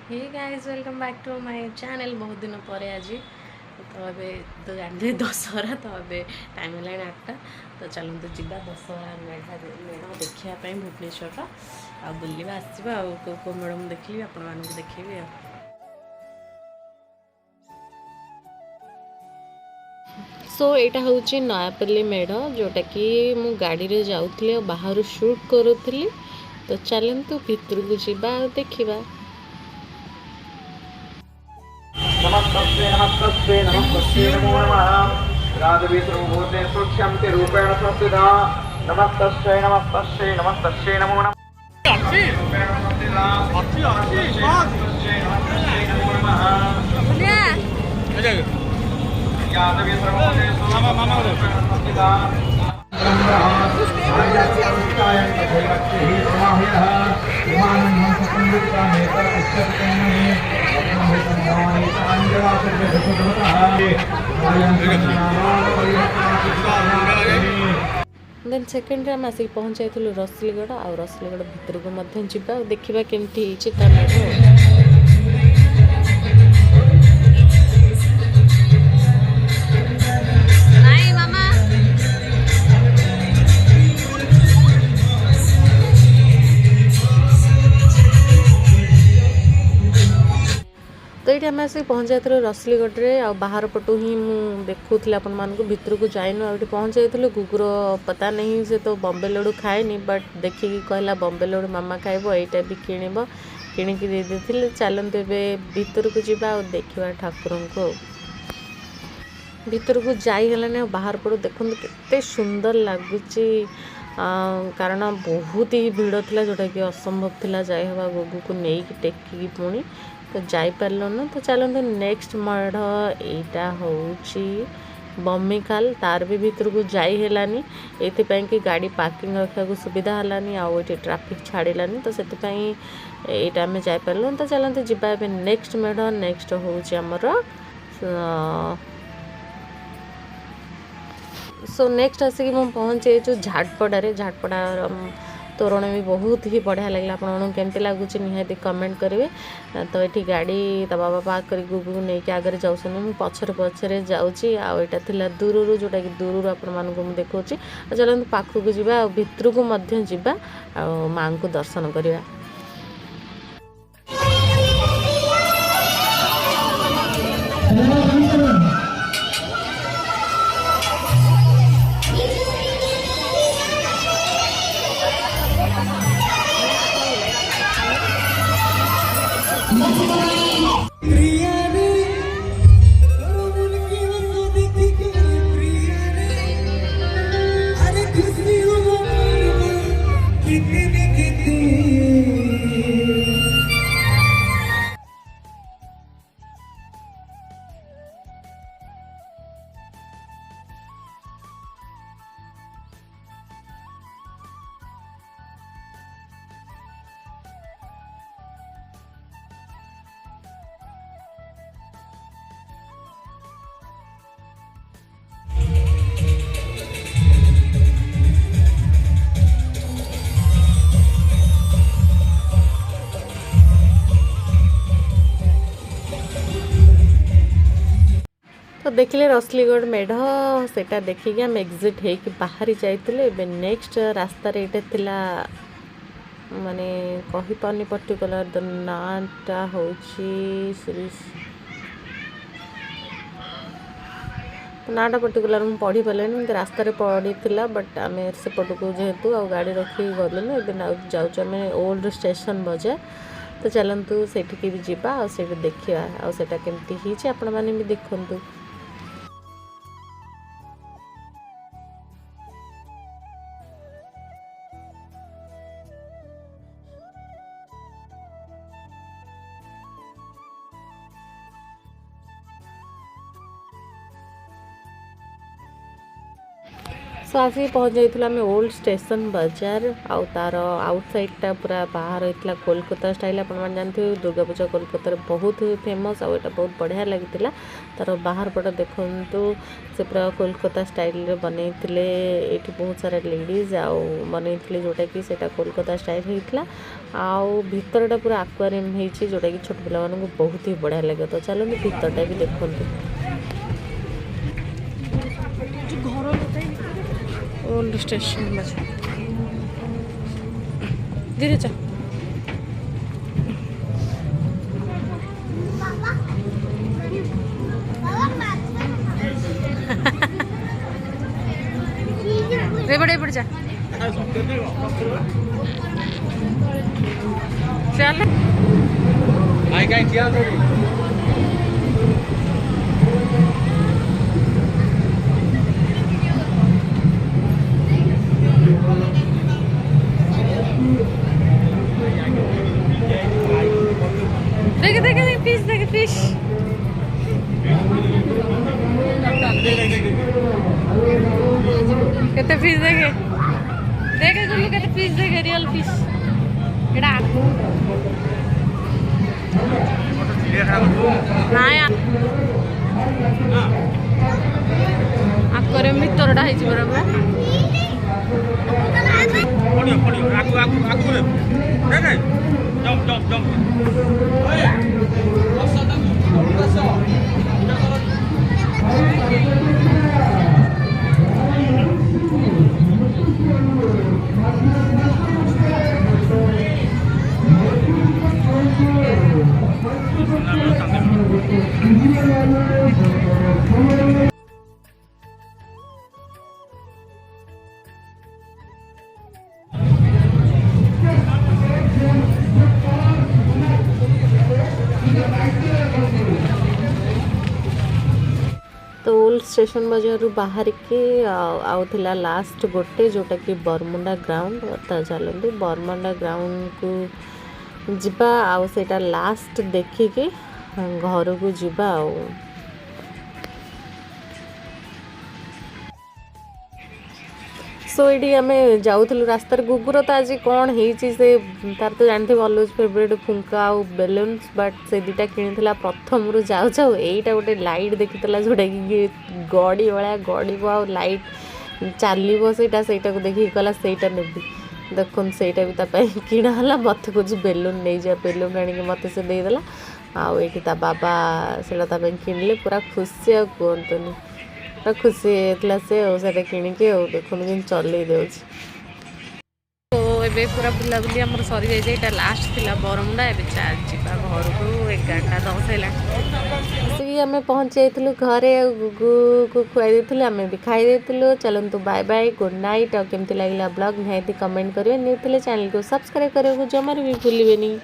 Hey guys welcome back to my channel. बहुत दिन पर आज तो अबे तो जानते दशहरा तो अबे टाइम है 8टा। तो चलते जीवा दशहरा मेढ़ देखापी भुवनेश्वर आ बुलवा आसवा को मेढ़ मुझे देखी आपण मानक देखी। सो यहाँ हूँ नयापल्ली मेढ़ जोटा कि मु गाड़ी रे जाऊली बाहर शूट करूली। तो चलतु भितर को जीवा देखा। नमस्तस्यै नमस्तस्यै नमस्तस्यै नमो नमः राजवीसर्वभूते सूक्ष्यन्ते रूपेण संस्थिता नमस्तस्यै नमस्तस्यै नमस्तस्यै नमो नमः रूपेण संस्थिता नमस्तस्यै नमस्तस्यै नमो नमः राजवीसर्वभूते सूक्ष्यन्ते संस्थिता देन सेकेंड आम आसिक पहुँच जाइलु रसुलगड़ आ रसुलगड़ भितर को जा देखा केमती मेढ़। तो ये आम आसिक पहुँच जाइलु रसुलगढ़ आ बाहर पटू ही देखुली आपण मानक भितर को जाइनु आ पहुँच जाइलु। गुगुर पता नहीं से तो बॉम्बे लड्डू खाएनी बट देखिकी कहला बॉम्बे लड्डू मामा खाइब एटा भी किणव किणिकी देते। चलते ए भितर को जा देखा ठाकुर को भितर को जाइलानी बाहर पड़ू देखते केते सुंदर लगुच। कारण बहुत ही भिड़ था जोटा कि असंभव थिला जाय हवा गोगू को नहीं टेकिकी पुणी तो जापार ना। तो चलते नेक्स्ट मेढ़ यहाँ हूँ बमिखाल तार भी भितर को जाइलानी ये कि गाड़ी पार्किंग रखा को सुविधा हलानी आउ ये ट्रैफिक छाड़लानी तो से यहाँ आम जापार। तो चलते जावा नेक्स्ट मेढ़ नेक्स्ट हूँ आमर सो नेक्स्ट आसिक पहुँचे जो झाटपड़े झाटपड़ा तोरण भी बहुत ही बढ़िया लगे। आपको केमती लगुच निहाती कमेंट करेंगे। तो ये गाड़ी तो बाबा पार्क कर गुगू नहीं आगे जाऊँ मुझे पछरे पछरे जाऊँगी आईटा थी दूर जोटा कि दूर आपको देखा। चलते पाखक जा भितर को जा माँ को दर्शन करवा। तो देखिले रसलीगढ़ मेढ़ सेटा देखिए आम एग्जिट हो बाहरी जाइए। नेक्स्ट रास्ता ये थिला माने कही पानी पर्टिकुलर नाटा हूँ नाटा पर्टिकुलर मुझे पढ़ी पारे रास्तार पड़ी था बट आम सेपट को जेहेतु आ गाड़ी रखी गलुन ए जाऊँ ओल्ड स्टेशन बजार। तो चलतु से भी जा देखा आटा केमती आपण मैंने भी देखु। सो आसिक पहुँच जाइए आम ओल्ड स्टेशन बाजार आउ तार आउट साइडटा पूरा बाहर होता कोलकाता स्टाइल आप जानते दुर्गा पूजा कोलकाता बहुत फेमस आउ एटा बहुत बढ़िया लगी तार बाहर पट देखु से पूरा कोलकाता स्टाइल बनई ये बहुत सारा लेडीज आउ बनई जोटा कि सेटा कोलकाता स्टाइल होता आउ भितरटा पूरा आक्वारियम होती जोटा कि छोट पिला बहुत ही बढ़िया लगे। तो चलते भितरटा भी देखते ओल्ड स्टेशन बाजार धीरे चल रे बड़े जा चल आई कहीं किया देखे फिश देखे फिश केते फिश देखे देखे गुल्लू केते फिश देखे रियल फिश एडा ना आक्वारियम भितरटा ହେଇଛି बराबर पड़ियो पड़ियो आगु आगु आगु रे रे जंप जंप जंप ओए तो ओल्ड स्टेशन बाजार बाहर के आउला लास्ट गोटे जोटा कि बरमुंडा ग्राउंड तो चलते बरमुंडा ग्राउंड को जिबा आउ सेटा लास्ट देखिके घर को जिबा आउ सो ये आम जाऊँ रास्तार गुगुर तो आज कौन से तार तो जानते अलुज फेवरेट फुंका आउ बेलून्स बट से दुटा किनी प्रथम रू जाऊ जाऊ यहीटा गोटे लाइट देखी जोटा कि गड़ी भाया गड़ आउ लाइट चलो सेटा को देखिए कहला सेटा नेबी देखुन सेटा भी किणाला मत कुछ बेलून नहीं जा बेलून आनिक मत से देदेला आउ ये बाबा से किणले पूरा खुशी आ कहतुनि खुशी होता से किणिकी देखुन कि चल दे तो ये पूरा बुलाबुली आम सरी जाइए लास्ट थिला बरमुंडा ए जा घर को 11:10 है आम पहुँच जाइलु घरे गुगु को खुआई आम भी खाई चलतु बाय बाय गुड नाइट और केमती लगे ब्लॉग निहाती कमेंट करेंगे न्यू थे चैनल को सब्सक्राइब करने को जमार भी भूलें।